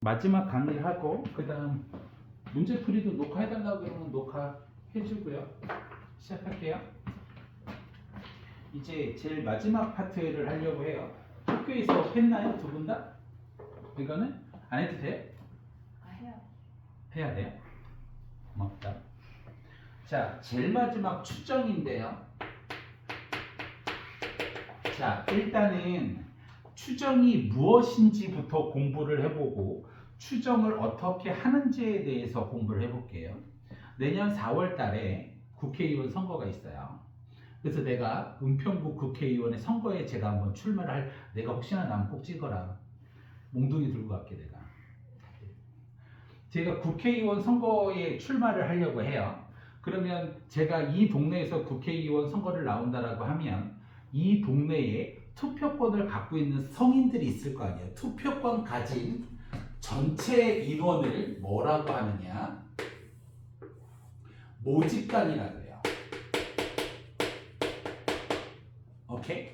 마지막 강의를 하고 그 다음 문제풀이도 녹화해달라고 그러면 녹화해주고요. 시작할게요. 이제 제일 마지막 파트를 하려고 해요. 학교에서 했나요? 두 분 다? 이거는 안 해도 돼요? 해요. 해야 돼요? 고맙다. 자, 제일 마지막 추정인데요. 자, 일단은 추정이 무엇인지부터 공부를 해보고 추정을 어떻게 하는지에 대해서 공부를 해볼게요. 내년 4월 달에 국회의원 선거가 있어요. 그래서 내가 은평구 국회의원의 선거에 제가 한번 출마를 내가 혹시나 나면 꼭 찍어라. 몽둥이 들고 갈게 내가. 제가 국회의원 선거에 출마를 하려고 해요. 그러면 제가 이 동네에서 국회의원 선거를 나온다라고 하면 이 동네에 투표권을 갖고 있는 성인들이 있을 거 아니에요. 투표권 가진 전체 인원을 뭐라고 하느냐? 모집단이라고 해요. 오케이?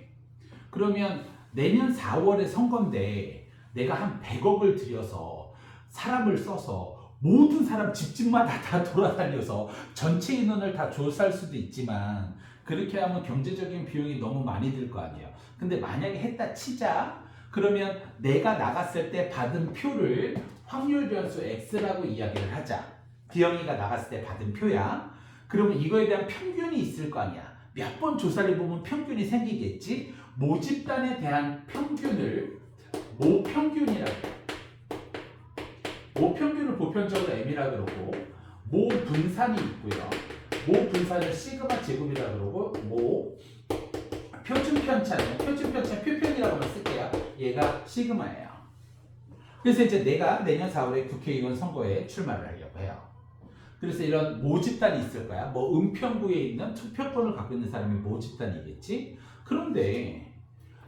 그러면 내년 4월에 선거인데 내가 한 100억을 들여서 사람을 써서 모든 사람 집집마다 다 돌아다녀서 전체 인원을 다 조사할 수도 있지만 그렇게 하면 경제적인 비용이 너무 많이 들 거 아니에요. 근데 만약에 했다 치자. 그러면 내가 나갔을 때 받은 표를 확률 변수 X라고 이야기를 하자. 기영이가 나갔을 때 받은 표야. 그러면 이거에 대한 평균이 있을 거 아니야. 몇 번 조사를 해보면 평균이 생기겠지. 모집단에 대한 평균을 모평균이라고 해요. 모평균을 보편적으로 M이라고 그러고 모분산이 있고요. 모분산을 시그마 제곱이라고 그러고 표준편차는 표편이라고만 쓸게요. 얘가 시그마예요. 그래서 이제 내가 내년 4월에 국회의원 선거에 출마를 하려고 해요. 그래서 이런 모집단이 있을 거야. 뭐 은평구에 있는 투표권을 갖고 있는 사람이 모집단이겠지. 그런데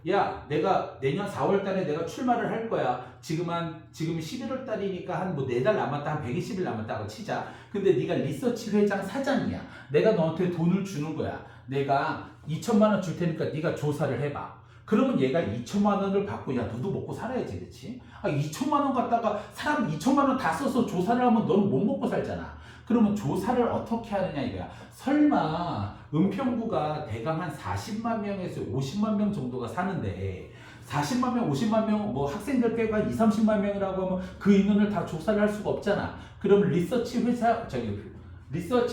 야, 내가 내년 4월 달에 내가 출마를 할 거야. 지금 11월 달이니까 한 뭐 4달 남았다. 한 120일 남았다고 치자. 근데 네가 리서치 회장 사장이야. 내가 너한테 돈을 주는 거야. 내가 2천만 원 줄 테니까 네가 조사를 해봐. 그러면 얘가 2천만 원을 받고 야, 너도 먹고 살아야지, 그렇지? 2천만 원 갖다가 사람 2천만 원 다 써서 조사를 하면 너는 못 먹고 살잖아. 그러면 조사를 어떻게 하느냐 이거야. 설마 은평구가 대강 한 40만 명에서 50만 명 정도가 사는데 40만 명, 50만 명, 뭐 학생들 빼고 한 2, 30만 명이라고 하면 그 인원을 다 조사를 할 수가 없잖아. 그럼 리서치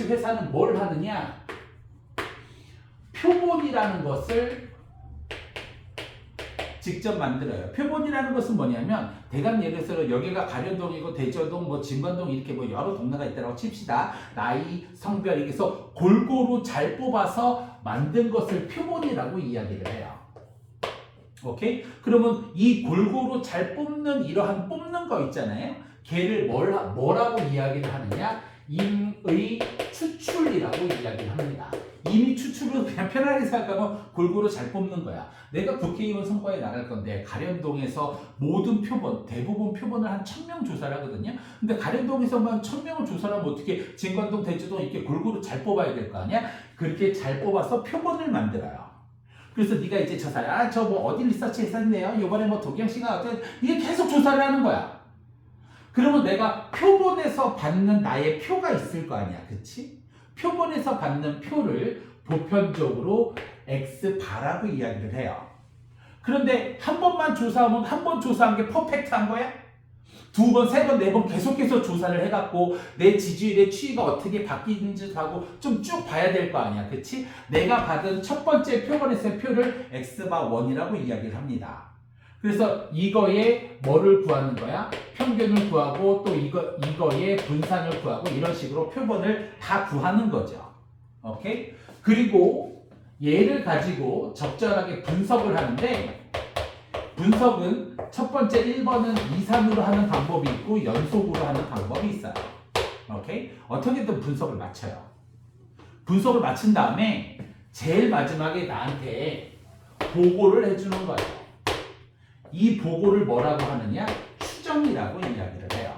회사는 뭘 하느냐? 표본이라는 것을 직접 만들어요. 표본이라는 것은 뭐냐면 대강 예를 들어서 여기가 가련동이고 대저동, 뭐 진관동 이렇게 뭐 여러 동네가 있다고 칩시다. 나이, 성별 이래서 골고루 잘 뽑아서 만든 것을 표본이라고 이야기를 해요. 오케이? 그러면 이 골고루 잘 뽑는 이러한 뽑는 거 있잖아요. 걔를 뭐라고 이야기를 하느냐? 임의 추출이라고 이야기를 합니다. 임의 추출은 그냥 편하게 생각하면 골고루 잘 뽑는 거야. 내가 국회의원 선거에 나갈 건데 가련동에서 모든 표본, 대부분 표본을 한 1000명 조사를 하거든요. 근데 가련동에서만 1000명을 조사를 하면 어떻게 진관동, 대주동 이렇게 골고루 잘 뽑아야 될 거 아니야? 그렇게 잘 뽑아서 표본을 만들어요. 그래서 네가 이제 저 사람, 저 뭐 어디 리서치 했었네요. 이번에 뭐 도경씨가 어떤 이게 계속 조사를 하는 거야. 그러면 내가 표본에서 받는 나의 표가 있을 거 아니야. 그치? 표본에서 받는 표를 보편적으로 X바라고 이야기를 해요. 그런데 한 번만 조사하면 한 번 조사한 게 퍼펙트한 거야? 두 번, 세 번, 네 번 계속해서 조사를 해갖고 내 지지율의 추이가 어떻게 바뀌는지도 하고 좀 쭉 봐야 될 거 아니야. 그치? 내가 받은 첫 번째 표본에서의 표를 X바1이라고 이야기를 합니다. 그래서 이거에 뭐를 구하는 거야? 평균을 구하고 또 이거에 분산을 구하고 이런 식으로 표본을 다 구하는 거죠. 오케이? 그리고 얘를 가지고 적절하게 분석을 하는데 분석은 첫 번째 1번은 이산으로 하는 방법이 있고 연속으로 하는 방법이 있어요. 오케이? 어떻게든 분석을 맞춰요. 분석을 마친 다음에 제일 마지막에 나한테 보고를 해주는 거예요. 이 보고를 뭐라고 하느냐? 추정이라고 이야기를 해요.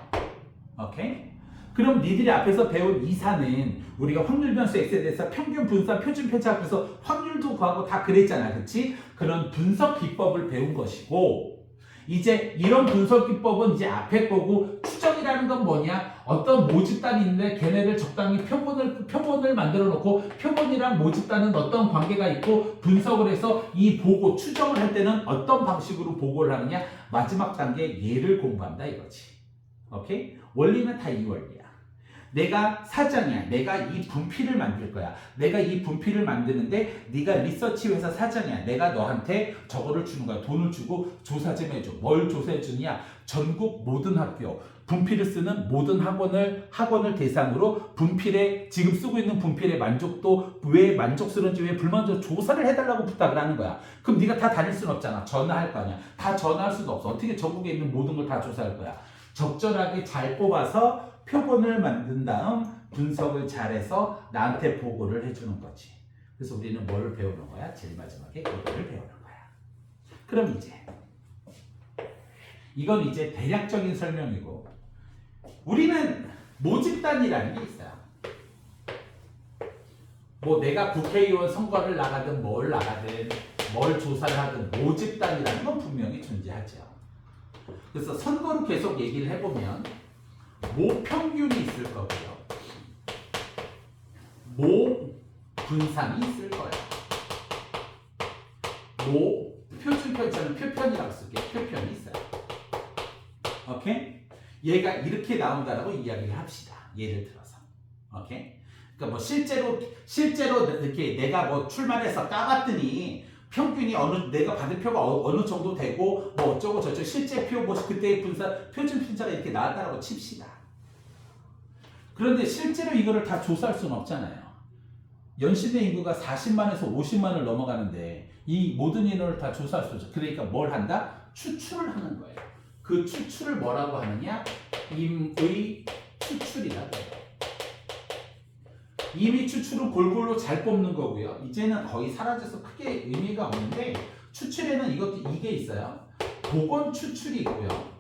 오케이? 그럼 니들이 앞에서 배운 이산은 우리가 확률 변수 X에 대해서 평균, 분산, 표준, 편차 앞에서 확률도 구하고 다 그랬잖아. 그치? 그런 분석 기법을 배운 것이고 이제 이런 분석 기법은 이제 앞에 거고, 추정이라는 건 뭐냐? 어떤 모집단이 있는데 걔네를 적당히 표본을 만들어 놓고 표본이랑 모집단은 어떤 관계가 있고 분석을 해서 이 보고 추정을 할 때는 어떤 방식으로 보고를 하느냐? 마지막 단계 얘를 공부한다 이거지. 오케이? 원리는 다 이 원리야. 내가 사장이야. 내가 이 분필을 만들 거야. 내가 이 분필을 만드는데 네가 리서치 회사 사장이야. 내가 너한테 저거를 주는 거야. 돈을 주고 조사 좀 해줘. 뭘 조사해 주느냐? 전국 모든 학교, 분필을 쓰는 모든 학원을 대상으로 분필에 지금 쓰고 있는 분필의 만족도 왜 만족스러운지 왜 불만족 조사를 해달라고 부탁을 하는 거야. 그럼 네가 다 다닐 수는 없잖아. 전화할 거 아니야. 다 전화할 수도 없어. 어떻게 전국에 있는 모든 걸 다 조사할 거야. 적절하게 잘 뽑아서 표본을 만든 다음 분석을 잘해서 나한테 보고를 해주는 거지. 그래서 우리는 뭘 배우는 거야? 제일 마지막에 이거를 배우는 거야. 그럼 이제 이건 이제 대략적인 설명이고, 우리는 모집단이라는 게 있어요. 뭐 내가 국회의원 선거를 나가든 뭘 나가든 뭘 조사를 하든 모집단이라는 건 분명히 존재하죠. 그래서 선거로 계속 얘기를 해보면 모평균이 있을 거고요. 모분산이 있을 거예요. 표준편차는 표편이라고 쓸게요. 표편이 있어요. 오케이? 얘가 이렇게 나온다라고 이야기를 합시다. 예를 들어서. 오케이? 그러니까 뭐 실제로 이렇게 내가 뭐 출마해서 까봤더니 평균이 내가 받은 표가 어느 정도 되고 뭐 어쩌고 저쩌고 실제 표 뭐 그때의 표준 편차가 이렇게 나왔다라고 칩시다. 그런데 실제로 이거를 다 조사할 수는 없잖아요. 연시대 인구가 40만에서 50만을 넘어가는데 이 모든 인원을 다 조사할 수 없죠. 그러니까 뭘 한다? 추출을 하는 거예요. 그 추출을 뭐라고 하느냐? 임의 추출이라고 해요. 임의 추출은 골고루 잘 뽑는 거고요. 이제는 거의 사라져서 크게 의미가 없는데, 추출에는 이게 있어요. 보건 추출이 있고요.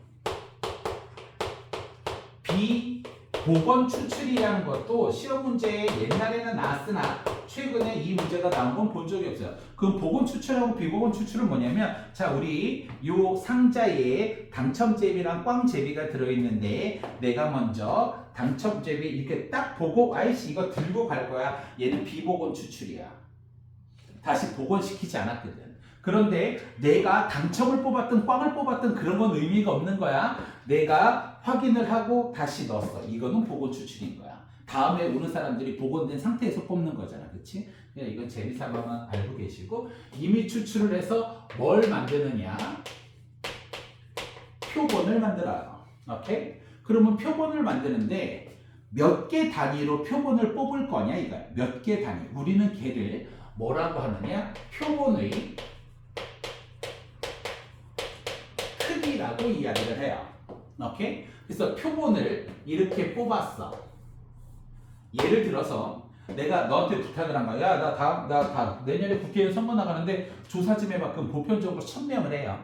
비보건 추출이라는 것도 시험 문제에 옛날에는 나왔으나 최근에 이 문제가 나온 건 본 적이 없어요. 그럼 보건 추출하고 비보건 추출은 뭐냐면, 자, 우리 요 상자에 당첨제비랑 꽝제비가 들어있는데 내가 먼저 당첨제비 이렇게 딱 보고 아이씨 이거 들고 갈 거야. 얘는 비보건 추출이야. 다시 복원시키지 않았거든. 그런데 내가 당첨을 뽑았든 꽝을 뽑았든 그런 건 의미가 없는 거야. 내가 확인을 하고 다시 넣었어. 이거는 복원 추출인 거야. 다음에 오는 사람들이 복원된 상태에서 뽑는 거잖아. 그치? 이건 재미삼아만 알고 계시고, 이미 추출을 해서 뭘 만드느냐? 표본을 만들어요. 오케이? 그러면 표본을 만드는데 몇 개 단위로 표본을 뽑을 거냐 이거야. 몇 개 단위. 우리는 걔를 뭐라고 하느냐? 표본의 크기라고 이야기를 해요. 오케이? 그래서 표본을 이렇게 뽑았어. 예를 들어서 내가 너한테 부탁을 한 거야. 야, 나 내년에 국회의원 선거 나가는데 조사 좀 해봐. 그럼 보편적으로 1000명을 해요.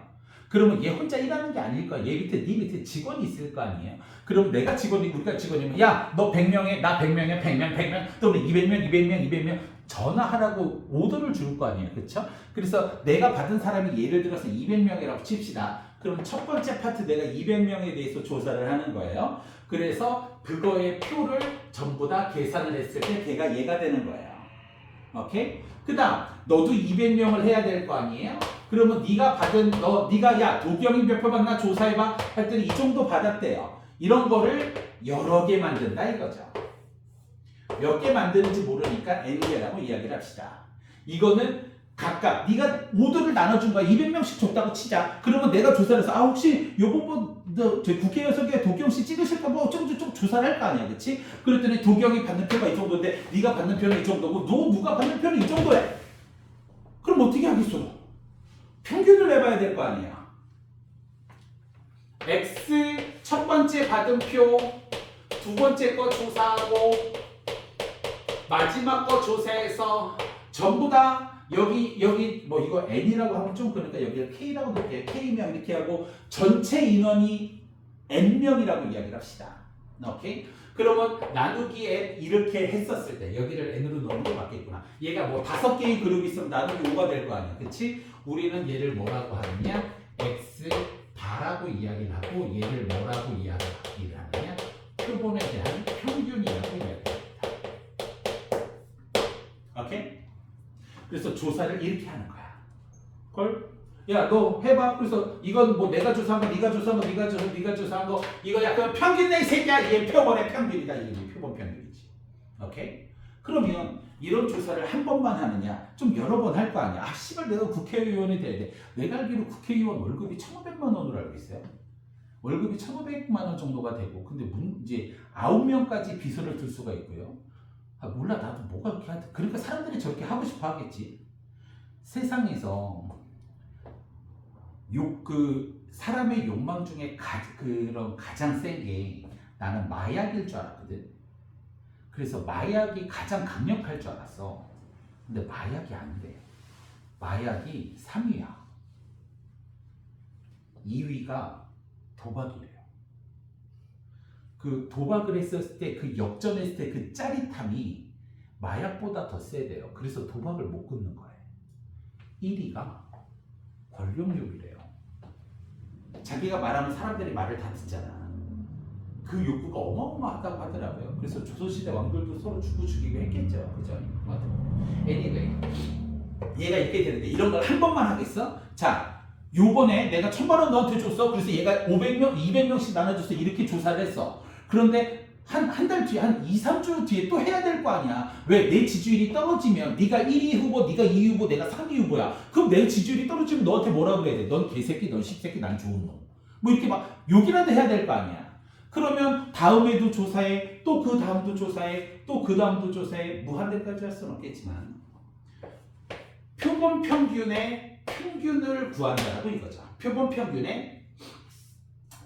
그러면 얘 혼자 일하는 게 아닐 거야. 얘 밑에, 네 밑에 직원이 있을 거 아니에요. 그럼 내가 우리가 직원이면, 야, 너 100명에, 나 100명에, 100명, 또는 200명, 전화하라고 오더를 줄 거 아니에요. 그쵸? 그래서 내가 받은 사람이 예를 들어서 200명이라고 칩시다. 그럼 첫 번째 파트 내가 200명에 대해서 조사를 하는 거예요. 그래서 그거의 표를 전부 다 계산을 했을 때 걔가 얘가 되는 거예요. 오케이? 그 다음 너도 200명을 해야 될 거 아니에요? 그러면 네가 야 도경이 몇 표 받나 조사해봐 했더니 이 정도 받았대요. 이런 거를 여러 개 만든다 이거죠. 몇 개 만드는지 모르니까 N개라고 이야기를 합시다. 이거는 각각 네가 오더를 나눠준 거야. 200명씩 줬다고 치자. 그러면 내가 조사를 해서 혹시 요번 저희 국회의원 선거에 도경씨 찍으실까 뭐 어쩌고저쩌고 조사를 할 거 아니야. 그치? 그랬더니 도경이 받는 표가 이 정도인데 네가 받는 표는 이 정도고 누가 받는 표는 이 정도야. 그럼 어떻게 하겠어? 평균을 내봐야 될 거 아니야. X 첫 번째 받은 표, 두 번째 거 조사하고 마지막 거 조사해서 전부 다 여기 뭐 이거 N이라고 하면 좀 그러니까 여기를 K라고 넣을게요. K명 이렇게 하고 전체 인원이 N명이라고 이야기를 합시다. 오케이? 그러면 나누기 N 이렇게 했었을 때 여기를 N으로 넣는 게 맞겠구나. 얘가 뭐 5개의 그룹이 있으면 나누기 5가 될 거 아니야. 그치? 우리는 얘를 뭐라고 하느냐? X 다라고 이야기를 하고 얘를 뭐라고 이야기를 하느냐? 표본에 대한 평균이라고 이야기합니다. 오케이? 그래서 조사를 이렇게 하는 거야. 걸? 야, 너 해봐. 그래서 이건 뭐 내가 조사한 거, 네가 조사한 거, 네가 조사한 거, 이거 약간 평균 내 새끼야. 이게 표본의 평균이다. 이게 표본 평균이지. 오케이? 그러면 이런 조사를 한 번만 하느냐? 좀 여러 번 할 거 아니야. 아, 씨발, 내가 국회의원이 돼야 돼. 내가 알기로 국회의원 월급이 1,500만 원으로 알고 있어요. 월급이 1,500만 원 정도가 되고, 근데 이제 9명까지 비서를 둘 수가 있고요. 아, 몰라. 나도 뭐가 그렇게 하든. 그러니까 사람들이 저렇게 하고 싶어 하겠지. 세상에서 사람의 욕망 중에 그런 가장 센 게 나는 마약일 줄 알았거든. 그래서 마약이 가장 강력할 줄 알았어. 근데 마약이 안 돼. 마약이 3위야. 2위가 도박이래요. 그 도박을 했을 때, 그 역전했을 때 그 짜릿함이 마약보다 더 세대요. 그래서 도박을 못 끊는 거예요. 1위가 권력욕이래요. 자기가 말하면 사람들이 말을 다 듣잖아. 그 욕구가 어마어마하다고 하더라고요. 그래서 조선시대 왕들도 서로 죽이고 했겠죠. 그죠? anyway, 얘가 이렇게 되는데 이런 걸 한 번만 하겠어? 자, 요번에 내가 1,000만 원 너한테 줬어. 그래서 얘가 500명, 200명씩 나눠줘서 이렇게 조사를 했어. 그런데 한 달 뒤에, 한 2, 3주 뒤에 또 해야 될 거 아니야. 왜? 내 지지율이 떨어지면 네가 1위 후보, 네가 2위 후보, 내가 3위 후보야. 그럼 내 지지율이 떨어지면 너한테 뭐라 그래야 돼? 넌 개새끼, 넌 십새끼, 난 좋은 놈. 뭐 이렇게 막 욕이라도 해야 될 거 아니야. 그러면 다음에도 조사해, 또 그 다음도 조사해, 또 그 다음도 조사해. 무한대까지 할 수는 없겠지만 표본 평균의 평균을 구한다라고 이거죠. 표본 평균의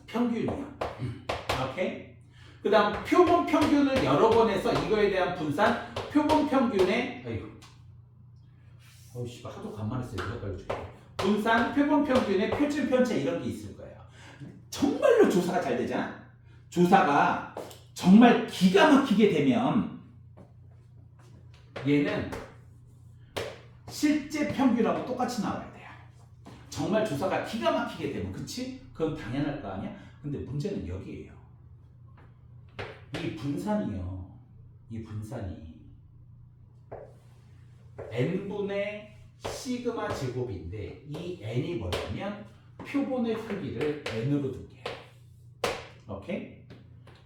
평균이요. 오케이? 그 다음 표본 평균을 여러 번 해서 이거에 대한 분산, 표본 평균의 씨발 하도 간만에 써요. 헷갈려 죽겠네. 분산, 표본 평균의 표준 편차 이런 게 있을 거예요. 정말로 조사가 잘 되잖아. 조사가 정말 기가 막히게 되면 얘는 실제 평균하고 똑같이 나와야 돼요. 정말 조사가 기가 막히게 되면, 그치? 그건 당연할 거 아니야? 근데 문제는 여기에요. 이 분산이요. 이 분산이 n분의 시그마 제곱인데 이 n이 뭐냐면 표본의 크기를 n으로 둘게요. 오케이?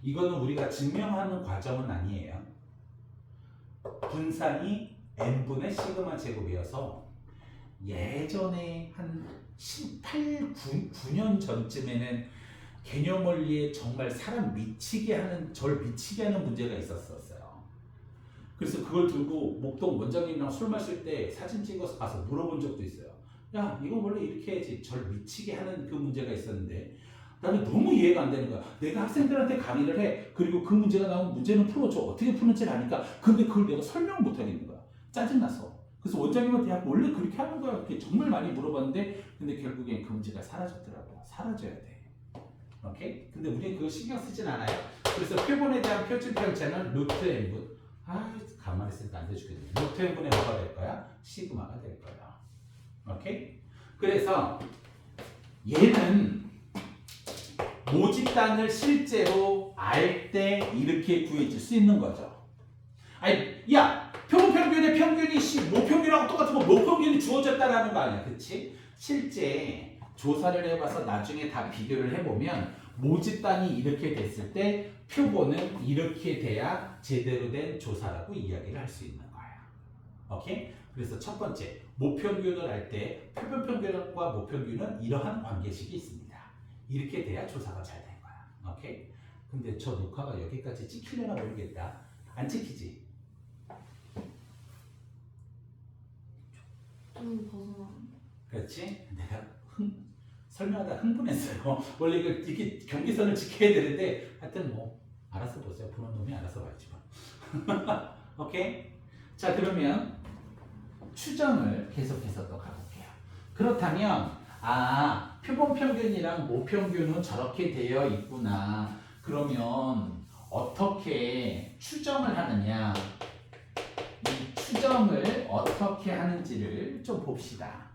이거는 우리가 증명하는 과정은 아니에요. 분산이 n분의 시그마 제곱이어서 예전에 한 18, 9년 전쯤에는 개념 원리에 정말 사람 미치게 하는, 절 미치게 하는 문제가 있었어요. 그래서 그걸 들고 목동 원장님이랑 술 마실 때 사진 찍어서 가서 물어본 적도 있어요. 야, 이거 원래 이렇게 해야지. 절 미치게 하는 그 문제가 있었는데 나는 너무 이해가 안 되는 거야. 내가 학생들한테 강의를 해. 그리고 그 문제가 나오면 문제는 풀어줘. 어떻게 푸는지를 아니까. 근데 그걸 내가 설명을 못 하겠는 거야. 짜증나서. 그래서 원장님한테 야, 원래 그렇게 하는 거야. 이렇게 정말 많이 물어봤는데 근데 결국엔 그 문제가 사라졌더라고요. 사라져야 돼. 오케이? 근데 우리는 그거 신경 쓰진 않아요. 그래서 표본에 대한 표준 편차는 루트 n분. 가만히 있으니까 안 돼주겠네. 루트 n분의 뭐가 될 거야? 시그마가 될 거야. 오케이? 그래서 얘는 모집단을 실제로 알 때 이렇게 구해질 수 있는 거죠. 아니, 야, 표본 평균의 평균이 모평균하고 똑같은 거 모평균이 주어졌다라는 거 아니야, 그렇지? 실제 조사를 해봐서 나중에 다 비교를 해보면 모집단이 이렇게 됐을 때 표본은 이렇게 돼야 제대로 된 조사라고 이야기를 할 수 있는 거야. 오케이? 그래서 첫 번째, 모평균을 알 때 표본 평균과 모평균은 이러한 관계식이 있습니다. 이렇게 돼야 조사가 잘 된 거야. 오케이? 근데 저 녹화가 여기까지 찍히려나 모르겠다. 안 찍히지? 좀 벗어나. 그렇지? 내가 설명하다 흥분했어요. 원래 이렇게 경계선을 지켜야 되는데 하여튼 뭐 알아서 보세요. 보는 놈이 알아서 봐야지 뭐. 오케이? 자, 그러면 추정을 계속해서 또 가볼게요. 그렇다면 표본 평균이랑 모평균은 저렇게 되어 있구나. 그러면 어떻게 추정을 하느냐? 이 추정을 어떻게 하는지를 좀 봅시다.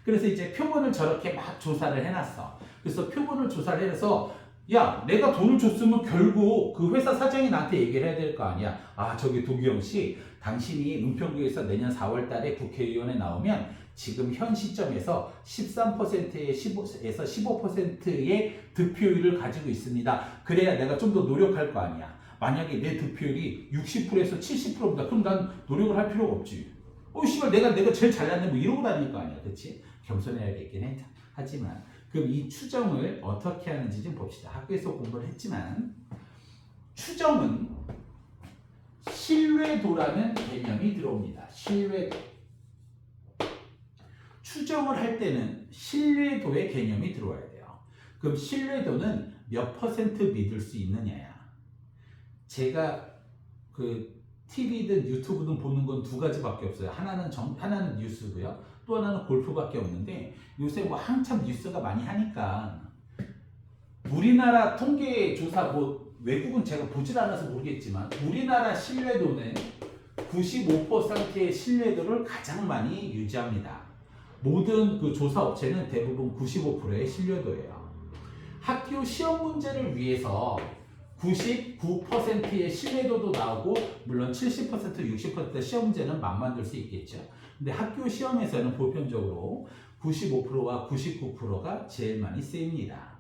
그래서 이제 표본을 저렇게 막 조사를 해놨어. 그래서 표본을 조사를 해서 야, 내가 돈을 줬으면 결국 그 회사 사장이 나한테 얘기를 해야 될 거 아니야. 아, 저기 도기영 씨, 당신이 은평구에서 내년 4월 달에 국회의원에 나오면 지금 현 시점에서 13%에서 15%의 득표율을 가지고 있습니다. 그래야 내가 좀 더 노력할 거 아니야. 만약에 내 득표율이 60%에서 70%보다 그럼 난 노력을 할 필요가 없지. 씨발 내가 제일 잘났네 뭐 이러고 다닐 거 아니야. 그렇지? 겸손해야겠긴 해. 하지만 그럼 이 추정을 어떻게 하는지 좀 봅시다. 학교에서 공부를 했지만 추정은 신뢰도라는 개념이 들어옵니다. 신뢰도. 추정을 할 때는 신뢰도의 개념이 들어와야 돼요. 그럼 신뢰도는 몇 퍼센트 믿을 수 있느냐야. 제가 그 TV든 유튜브든 보는 건 두 가지밖에 없어요. 하나는 뉴스고요. 또 하나는 골프밖에 없는데 요새 뭐 한참 뉴스가 많이 하니까 우리나라 통계 조사 뭐 외국은 제가 보질 않아서 모르겠지만 우리나라 신뢰도는 95%의 신뢰도를 가장 많이 유지합니다. 모든 그 조사 업체는 대부분 95%의 신뢰도예요. 학교 시험 문제를 위해서 99%의 신뢰도도 나오고 물론 70%, 60% 시험 문제는 만만들 수 있겠죠. 근데 학교 시험에서는 보편적으로 95%와 99%가 제일 많이 쓰입니다.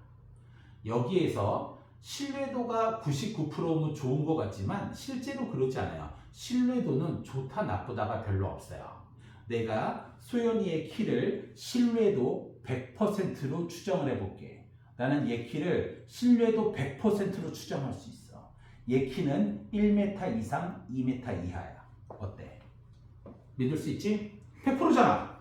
여기에서 신뢰도가 99%면 좋은 것 같지만 실제로 그렇지 않아요. 신뢰도는 좋다 나쁘다가 별로 없어요. 내가 소연이의 키를 신뢰도 100%로 추정을 해볼게. 나는 얘 키를 신뢰도 100%로 추정할 수 있어. 얘 키는 1m 이상 2m 이하야. 어때? 믿을 수 있지? 100%잖아.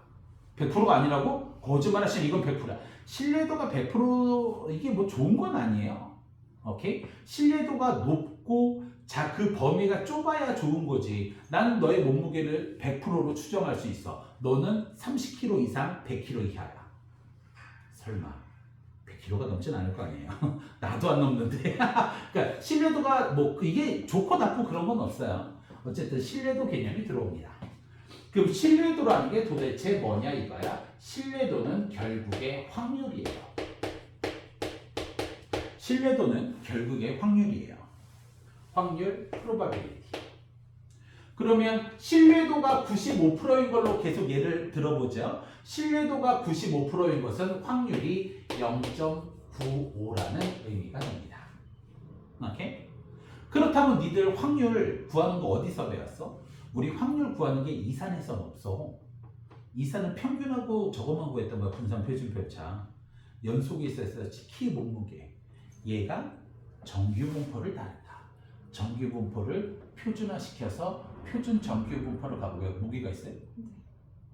100%가 아니라고? 거짓말하시는 이건 100%야. 신뢰도가 100% 이게 뭐 좋은 건 아니에요. 오케이? 신뢰도가 높고 그 범위가 좁아야 좋은 거지. 나는 너의 몸무게를 100%로 추정할 수 있어. 너는 30kg 이상 100kg 이하야. 설마 100kg가 넘진 않을 거 아니에요. 나도 안 넘는데. 그러니까 신뢰도가 뭐 이게 좋고 나쁘고 그런 건 없어요. 어쨌든 신뢰도 개념이 들어옵니다. 그럼 신뢰도라는 게 도대체 뭐냐 이거야? 신뢰도는 결국에 확률이에요. 신뢰도는 결국에 확률이에요. 확률, probability. 그러면 신뢰도가 95%인 걸로 계속 예를 들어보죠. 신뢰도가 95%인 것은 확률이 0.95라는 의미가 됩니다. 오케이? 그렇다면 니들 확률 구하는 거 어디서 배웠어? 우리 확률 구하는 게 이산에선 없어. 이산은 평균하고 저것만 구했던 거야. 분산 표준 편차. 연속이 있어서 키 몸무게. 얘가 정규 분포를 다른다. 정규 분포를 표준화시켜서 표준 정규 분포를 가보고요. 무기가 있어요?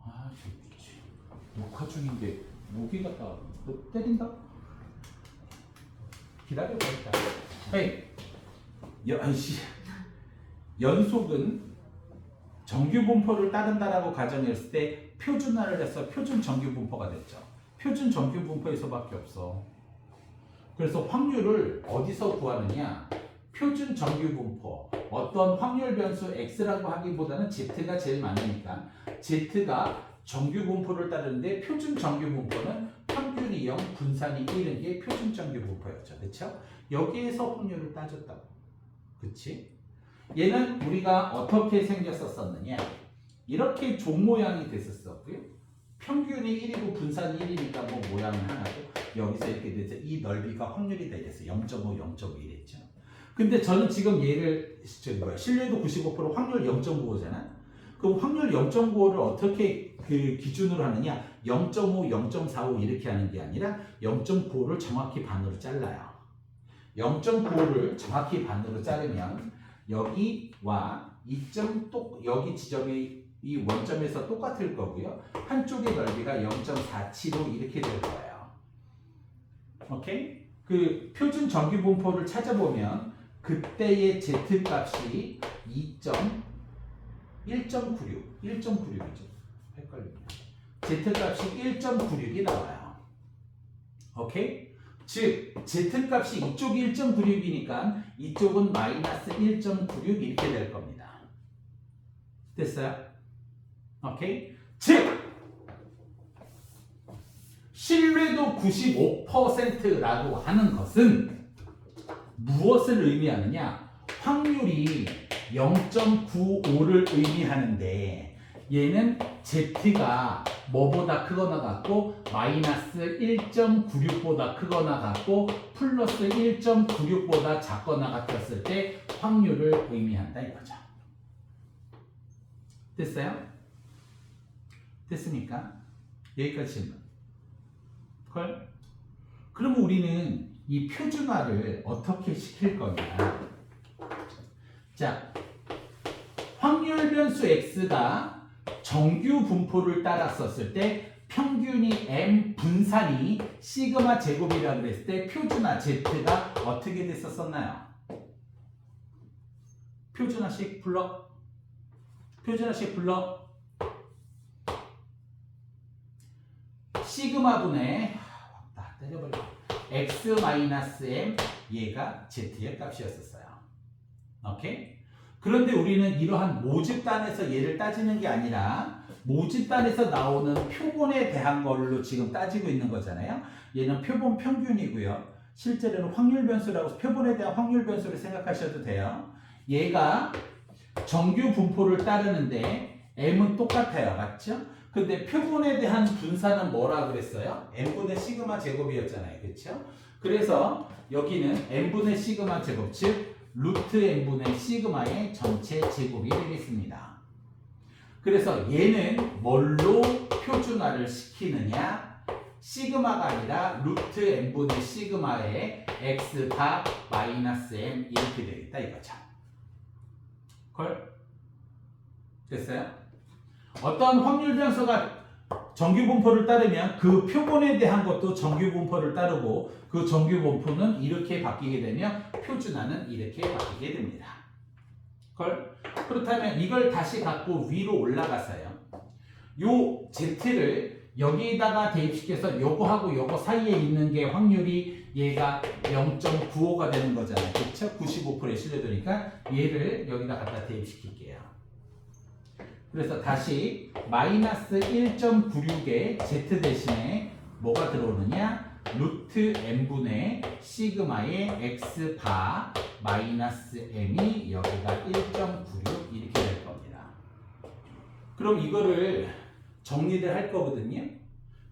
아, 녹화 중인데 무기 갖다 너 때린다? 기다려봐 일단. 헤이, 연속은 정규 분포를 따른다라고 가정했을 때 표준화를 해서 표준 정규 분포가 됐죠. 표준 정규 분포에서밖에 없어. 그래서 확률을 어디서 구하느냐? 표준 정규 분포. 어떤 확률 변수 x라고 하기보다는 z가 제일 많으니까 z가 정규 분포를 따르는데 표준 정규 분포는 평균이 0, 분산이 1인 게 표준 정규 분포였죠. 그렇죠? 여기에서 확률을 따졌다고. 그렇지? 얘는 우리가 어떻게 생겼었느냐? 이렇게 종 모양이 됐었고요. 평균이 1이고 분산이 1이니까 뭐 모양은 하나고 여기서 이렇게 돼서 이 넓이가 확률이 되겠어. 0.5, 0.5 이랬죠. 근데 저는 지금 얘를 신뢰도 95% 확률 0.95잖아. 그럼 확률 0.95를 어떻게 그 기준으로 하느냐? 0.5, 0.45 이렇게 하는 게 아니라 0.95를 정확히 반으로 잘라요. 0.95를 정확히 반으로 자르면 여기와 여기 지점이 이 원점에서 똑같을 거고요. 한쪽의 넓이가 0.47로 이렇게 될 거예요. 오케이? 그 표준 정규 분포를 찾아보면 그때의 z-값이 1.96이죠. 헷갈리네요. z-값이 1.96이 나와요. 오케이? 즉 z-값이 이쪽이 1.96이니까 이쪽은 마이너스 1.96 이렇게 될 겁니다. 됐어요? 오케이? 즉 신뢰도 95%라고 하는 것은 무엇을 의미하느냐? 확률이 0.95를 의미하는데 얘는 Z가 뭐보다 크거나 같고 마이너스 1.96보다 크거나 같고 플러스 1.96보다 작거나 같았을 때 확률을 의미한다 이거죠. 됐어요? 됐습니까? 여기까지 질문. 걸? 그럼 우리는 이 표준화를 어떻게 시킬 거냐? 자, 확률 변수 x가 정규 분포를 따랐었을 때 평균이 m 분산이 시그마 제곱이라고 그랬을 때 표준화 z가 어떻게 됐었나요? 표준화식 불러. 표준화식 불러. 시그마 분의 때려버려. x-m 얘가 z의 값이었었어요. 오케이? 그런데 우리는 이러한 모집단에서 얘를 따지는 게 아니라 모집단에서 나오는 표본에 대한 걸로 지금 따지고 있는 거잖아요. 얘는 표본 평균이고요. 실제로는 확률 변수라고 표본에 대한 확률 변수를 생각하셔도 돼요. 얘가 정규 분포를 따르는데 m은 똑같아요. 맞죠? 근데 표본에 대한 분산은 뭐라 그랬어요? n분의 시그마 제곱이었잖아요. 그렇죠? 그래서 여기는 n분의 시그마 제곱, 즉 루트 n분의 시그마의 전체 제곱이 되겠습니다. 그래서 얘는 뭘로 표준화를 시키느냐? 시그마가 아니라 루트 n분의 시그마의 x바 마이너스 m 이렇게 되겠다 이거죠. 걸? 됐어요? 어떤 확률 변수가 정규 분포를 따르면 그 표본에 대한 것도 정규 분포를 따르고 그 정규 분포는 이렇게 바뀌게 되면 표준화는 이렇게 바뀌게 됩니다. 그렇다면 이걸 다시 갖고 위로 올라가서요. 요 z를 여기다가 대입시켜서 요거하고 요거 사이에 있는 게 확률이 얘가 0.95가 되는 거잖아요. 그렇죠? 95%의 신뢰도니까 얘를 여기다 갖다 대입시킬게요. 그래서 다시 마이너스 1.96의 z 대신에 뭐가 들어오느냐? 루트 n분의 시그마의 x바 마이너스 m이 여기가 1.96 이렇게 될 겁니다. 그럼 이거를 정리를 할 거거든요.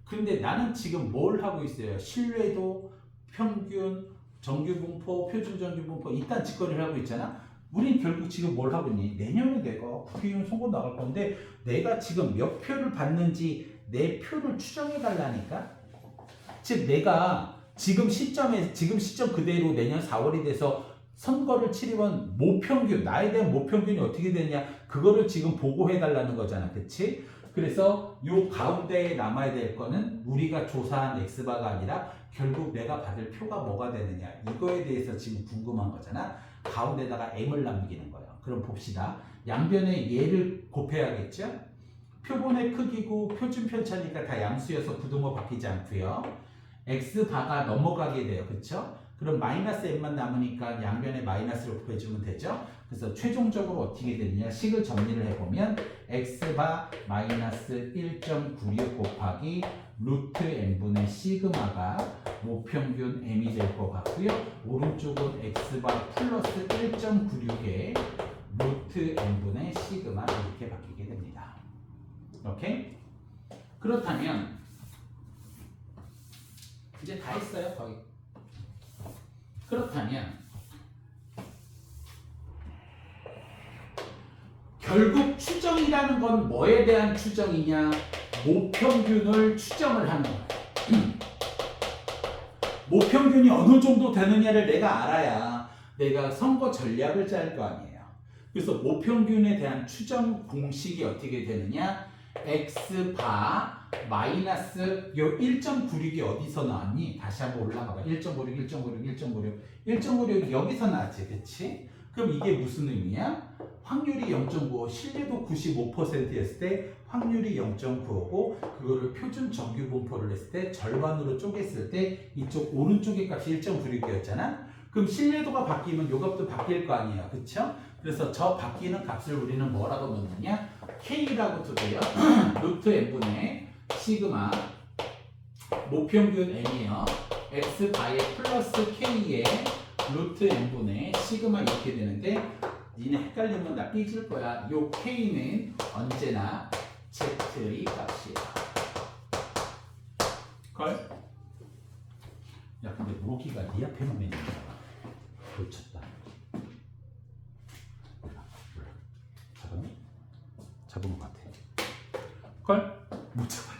근데 나는 지금 뭘 하고 있어요? 신뢰도, 평균, 정규분포, 표준정규분포 이딴 짓거리를 하고 있잖아. 우린 결국 지금 뭘 하고 있니? 내년에 내가 국회의원 선거 나갈 건데 내가 지금 몇 표를 받는지 내 표를 추정해 달라니까. 즉 내가 지금 시점 그대로 내년 4월이 돼서 선거를 치르면 모평균, 나에 대한 모평균이 어떻게 되냐 그거를 지금 보고해 달라는 거잖아. 그치? 그래서 요 가운데에 남아야 될 거는 우리가 조사한 x바가 아니라 결국 내가 받을 표가 뭐가 되느냐 이거에 대해서 지금 궁금한 거잖아. 가운데다가 m을 남기는 거예요. 그럼 봅시다. 양변에 얘를 곱해야겠죠? 표본의 크기고 표준 편차니까 다 양수여서 부등호 바뀌지 않고요. x바가 넘어가게 돼요. 그렇죠? 그럼 마이너스 m만 남으니까 양변에 마이너스를 곱해주면 되죠? 그래서 최종적으로 어떻게 되느냐 식을 정리를 해보면 x바 마이너스 1.96 곱하기 루트 n분의 시그마가 모평균 m이 될 것 같고요. 오른쪽은 x바 플러스 1.96의 루트 n분의 시그마 이렇게 바뀌게 됩니다. 오케이? 그렇다면 이제 다 했어요 거의. 그렇다면 결국 추정이라는 건 뭐에 대한 추정이냐? 모평균을 추정을 하는 거예요. 모평균이 어느 정도 되느냐를 내가 알아야 내가 선거 전략을 짤 거 아니에요. 그래서 모평균에 대한 추정 공식이 어떻게 되느냐? x바 마이너스 요 1.96이 어디서 나왔니? 다시 한번 올라가봐. 1.96, 1.96, 1.96, 1.96이 여기서 나왔지, 그치? 그럼 이게 무슨 의미야? 확률이 0.95, 신뢰도 95%였을 때 확률이 0.95고 그거를 표준 정규 분포를 했을 때 절반으로 쪼갰을 때 이쪽 오른쪽의 값이 1.96이었잖아? 그럼 신뢰도가 바뀌면 요 값도 바뀔 거 아니에요, 그쵸? 그래서 저 바뀌는 값을 우리는 뭐라고 넣느냐? K라고 두고요. 루트 n분의 시그마 모평균 n이에요. x 바의 플러스 k의 루트 n분의 시그마 이렇게 되는데 니네 헷갈리면 나 삐질 거야. 요 k는 언제나 z의 값이에요. 걸? 야 근데 모기가 네 앞에만 매는 거야. 놓쳤다. 잡은 것 같아. 걸? 못 잡아.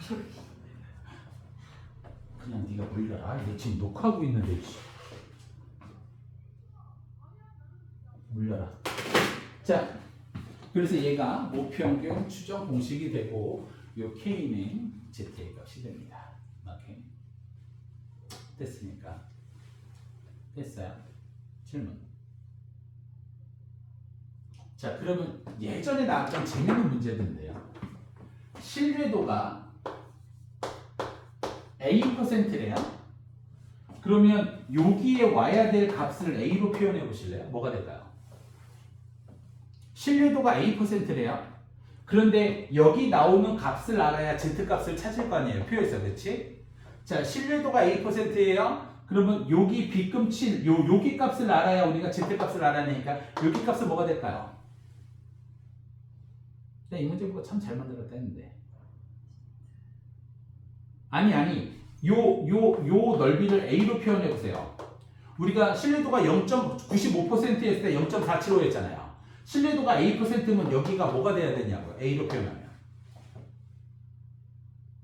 그냥 네가 몰려라. 얘 지금 녹화하고 있는데. 몰려라. 자, 그래서 얘가 모평균 추정 공식이 되고 요 k는 z의 값이 됩니다. 오케이. 됐습니까? 됐어요? 질문. 자, 그러면 예전에 나왔던 재밌는 문제들인데요. 신뢰도가 A%래요. 그러면 여기에 와야 될 값을 A로 표현해 보실래요? 뭐가 될까요? 신뢰도가 A%래요. 그런데 여기 나오는 값을 알아야 Z 값을 찾을 거 아니에요. 표에서. 그렇지? 자, 신뢰도가 A%예요. 그러면 여기 B금치 여기 값을 알아야 우리가 Z 값을 알아내니까 여기 값은 뭐가 될까요? 이 문제 보고 참 잘 만들었다 했는데. 아니 요 넓이를 A로 표현해 보세요. 우리가 신뢰도가 0.95%였을 때 0.475였잖아요. 신뢰도가 A%면 여기가 뭐가 돼야 되냐고요. A로 표현하면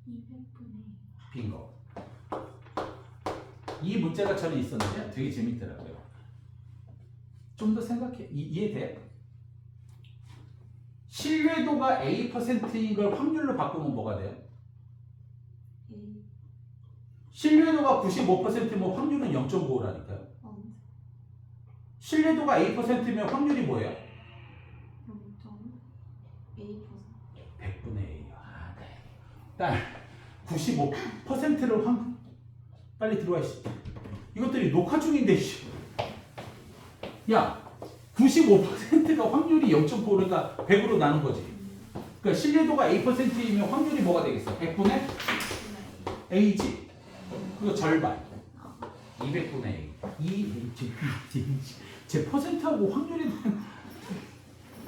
200분의 빈거. 이 문제가 전에 있었는데 되게 재밌더라고요. 좀 더 생각해. 이해돼? 신뢰도가 A%인 걸 확률로 바꾸면 뭐가 돼요? 신뢰도가 95%면 확률은 0.95라니까요. 신뢰도가 A%면 확률이 뭐예요? 100분의 A. 아, 네. 딸 95%를 빨리 들어와 있어. 이것들이 녹화 중인데 야 95%가 확률이 0.95니까 100으로 나눈 거지. 그러니까 신뢰도가 A%이면 확률이 뭐가 되겠어? 100분의 A지. 그거 절반. 200분의 A. 제 퍼센트하고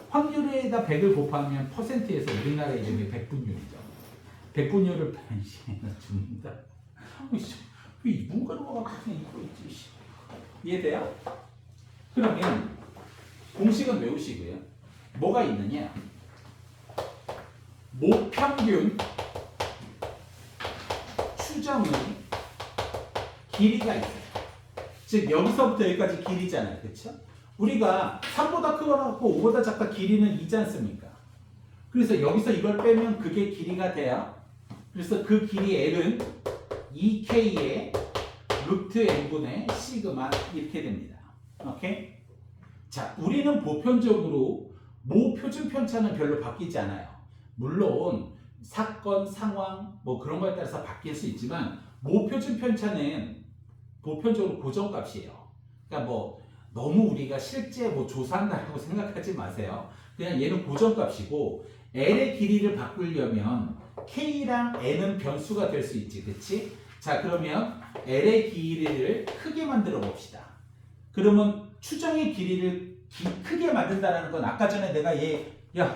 확률에다 100을 곱하면 퍼센트에서 우리나라의 이름이 100분율이죠. 100분율을 죽는다. 왜 문과로 가서 그냥 이거 있지? 이해돼요? 그러면 공식은 외우시고요. 뭐가 있느냐? 모평균 추정의 길이가 있어요. 즉 여기서부터 여기까지 길이잖아요. 그렇죠? 우리가 3보다 크거나 5보다 작다 길이는 2지 않습니까? 그래서 여기서 이걸 빼면 그게 길이가 돼요. 그래서 그 길이 L은 2K의 루트 N분의 시그마 이렇게 됩니다. 오케이? 자, 우리는 보편적으로 모 표준 편차는 별로 바뀌지 않아요. 물론 사건, 상황 뭐 그런 거에 따라서 바뀔 수 있지만 모 표준 편차는 보편적으로 고정값이에요. 그러니까 뭐 너무 우리가 실제 뭐 조사한다고 생각하지 마세요. 그냥 얘는 고정값이고 L의 길이를 바꾸려면 K랑 N은 변수가 될 수 있지, 그치? 자, 그러면 L의 길이를 크게 만들어 봅시다. 그러면 추정의 길이를 크게 만든다는 건 아까 전에 내가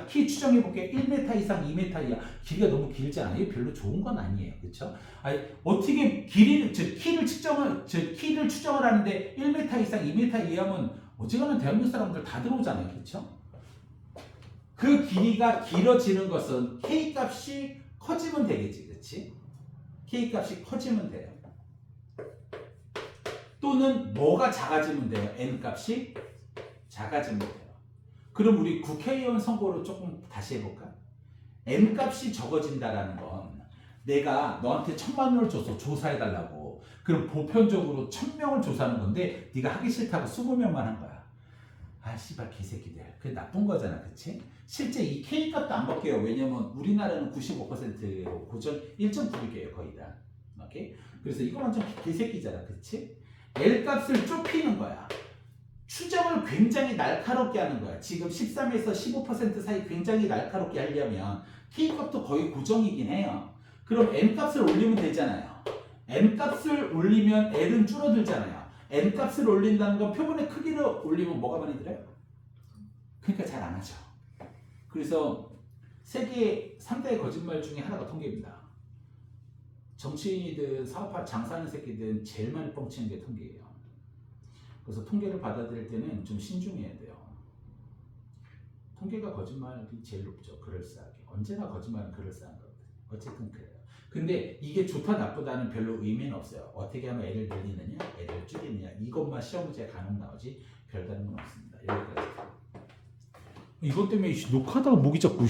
키 추정해볼게. 1m 이상 2m 이하. 길이가 너무 길지 않아요? 이게 별로 좋은 건 아니에요. 그쵸? 아니, 어떻게 키를 추정을 하는데 1m 이상 2m 이하면 어지간한 대한민국 사람들 다 들어오잖아요. 그쵸? 그 길이가 길어지는 것은 K 값이 커지면 되겠지. 그치? K 값이 커지면 돼요. 또는 뭐가 작아지면 돼요? N 값이 작아지면 돼요. 그럼 우리 국회의원 선거를 조금 다시 해볼까? N 값이 적어진다라는 건 내가 너한테 1000만 원을 줘서 조사해달라고. 그럼 보편적으로 1000명을 조사하는 건데 네가 하기 싫다고 20명만 한 거야. 아 씨발 개새끼들. 그게 나쁜 거잖아. 그치? 실제 이 K값도 안 바뀌어요. 왜냐면 우리나라는 95%로 고정 1.96이에요. 거의 다. 오케이? 그래서 이거 완전 개새끼잖아. 그치? L 값을 좁히는 거야. 추정을 굉장히 날카롭게 하는 거야. 지금 13에서 15% 사이 굉장히 날카롭게 하려면 K값도 거의 고정이긴 해요. 그럼 N값을 올리면 되잖아요. n값을 올리면 l은 줄어들잖아요. n값을 올린다는 건 표본의 크기를 올리면 뭐가 많이 들어요? 그러니까 잘 안 하죠. 그래서 세계 3대 거짓말 중에 하나가 통계입니다. 정치인이든 사업할 장사하는 새끼든 제일 많이 뻥치는 게 통계예요. 그래서 통계를 받아들일 때는 좀 신중해야 돼요. 통계가 거짓말이 제일 높죠. 그럴싸하게. 언제나 거짓말은 그럴싸한 거거든요. 어쨌든 그래요. 근데 이게 좋다 나쁘다는 별로 의미는 없어요. 어떻게 하면 애를 늘리느냐, 애를 줄이느냐 이것만 시험 문제에 간혹 나오지 별다른 건 없습니다. 여기까지. 이것 때문에 녹화하다가 목이 자꾸